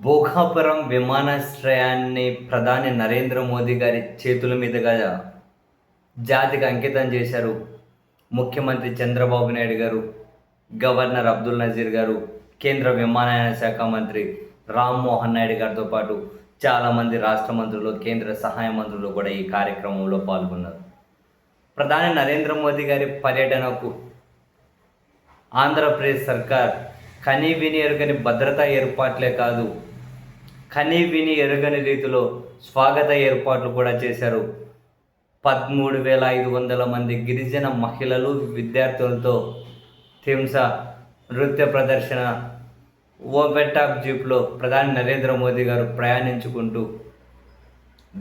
భోగాపురం విమానాశ్రయాన్ని ప్రధాని నరేంద్ర మోదీ గారి చేతుల మీదుగా జాతికి అంకితం చేశారు. ముఖ్యమంత్రి చంద్రబాబు నాయుడు గారు, గవర్నర్ అబ్దుల్ నజీర్ గారు, కేంద్ర విమానయాన శాఖ మంత్రి రామ్మోహన్ నాయుడు గారితో పాటు చాలామంది రాష్ట్ర మంత్రులు, కేంద్ర సహాయ మంత్రులు కూడా ఈ కార్యక్రమంలో పాల్గొన్నారు. ప్రధాని నరేంద్ర మోదీ గారి పర్యటనకు ఆంధ్రప్రదేశ్ సర్కార్ కనీ విని ఎరుగని భద్రతా ఏర్పాట్లే కాదు, కనీ విని ఎరుగని రీతిలో స్వాగత ఏర్పాట్లు కూడా చేశారు. 13,500 మంది గిరిజన మహిళలు, విద్యార్థులతో థింస నృత్య ప్రదర్శన ఓపెన్ టాప్ జీప్లో ప్రధాని నరేంద్ర మోదీ గారు ప్రయాణించుకుంటూ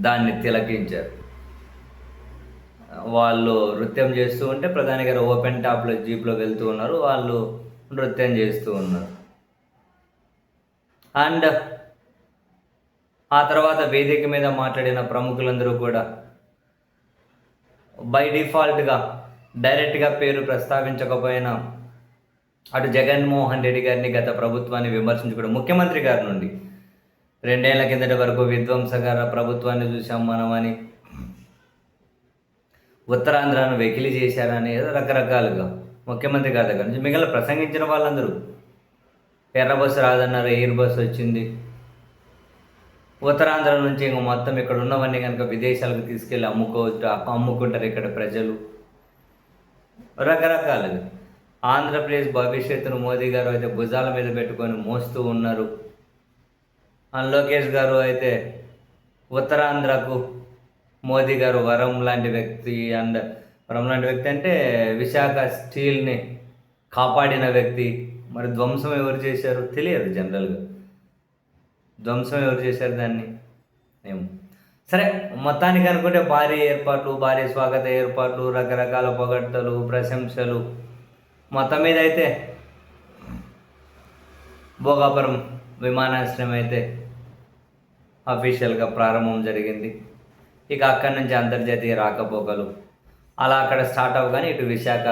దాన్ని తిలకించారు. వాళ్ళు నృత్యం చేస్తూ ఉంటే ప్రధాని గారు ఓపెన్ టాప్లో జీప్లో వెళ్తూ ఉన్నారు, వాళ్ళు నృత్యం చేస్తూ ఉన్నారు. అండ్ ఆ తర్వాత వేదిక మీద మాట్లాడిన ప్రముఖులందరూ కూడా బై డిఫాల్ట్గా డైరెక్ట్గా పేరు ప్రస్తావించకపోయినా అటు జగన్మోహన్ రెడ్డి గారిని, గత ప్రభుత్వాన్ని విమర్శించుకోవడం, ముఖ్యమంత్రి గారి నుండి 2 ఏళ్ల కిందటి వరకు విధ్వంసకర ప్రభుత్వాన్ని చూసాం మనమని, ఉత్తరాంధ్రను వెకిలి చేశారని, ఏదో రకరకాలుగా ముఖ్యమంత్రి గారి దగ్గర నుంచి మిగిలిన ప్రసంగించిన వాళ్ళందరూ ఎర్ర బస్సు రాదన్నారు, ఎయిర్ బస్సు వచ్చింది, ఉత్తరాంధ్ర నుంచి ఇంక మొత్తం ఇక్కడ ఉన్నవన్నీ కనుక విదేశాలకు తీసుకెళ్ళి అమ్ముకుంటారు ఇక్కడ ప్రజలు, రకరకాలుగా. ఆంధ్రప్రదేశ్ భవిష్యత్తును మోదీ గారు అయితే భుజాల మీద పెట్టుకొని మోస్తూ ఉన్నారు. లోకేష్ గారు అయితే ఉత్తరాంధ్రకు మోదీ గారు వరం లాంటి వ్యక్తి, అండ్ వరం లాంటి వ్యక్తి అంటే విశాఖ స్టీల్ని కాపాడిన వ్యక్తి. మరి ధ్వంసం ఎవరు చేశారు తెలియదు, జనరల్గా ధ్వంసం ఎవరు చేశారు దాన్ని ఏమో. సరే, మొత్తానికి అనుకుంటే భారీ ఏర్పాట్లు, భారీ స్వాగత ఏర్పాట్లు, రకరకాల పొగడ్తలు, ప్రశంసలు, మొత్తం మీద అయితే భోగాపురం విమానాశ్రయం అయితే అఫీషియల్గా ప్రారంభం జరిగింది. ఇక అక్కడి నుంచి అంతర్జాతీయ రాకపోకలు అలా అక్కడ స్టార్ట్ అవ్వగానే ఇటు విశాఖ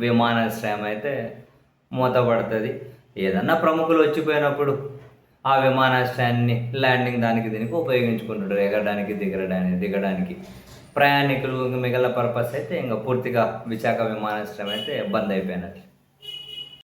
విమానాశ్రయం అయితే మూతపడుతుంది. ఏదన్నా ప్రముఖులు వచ్చిపోయినప్పుడు ఆ విమానాశ్రయాన్ని ల్యాండింగ్ దానికి దీనికి ఉపయోగించుకుంటారు, ఎగడానికి దిగడానికి. ప్రయాణికులు మిగిలిన పర్పస్ అయితే ఇంకా పూర్తిగా విశాఖ విమానాశ్రయం అయితే బంద్ అయిపోయినట్లు.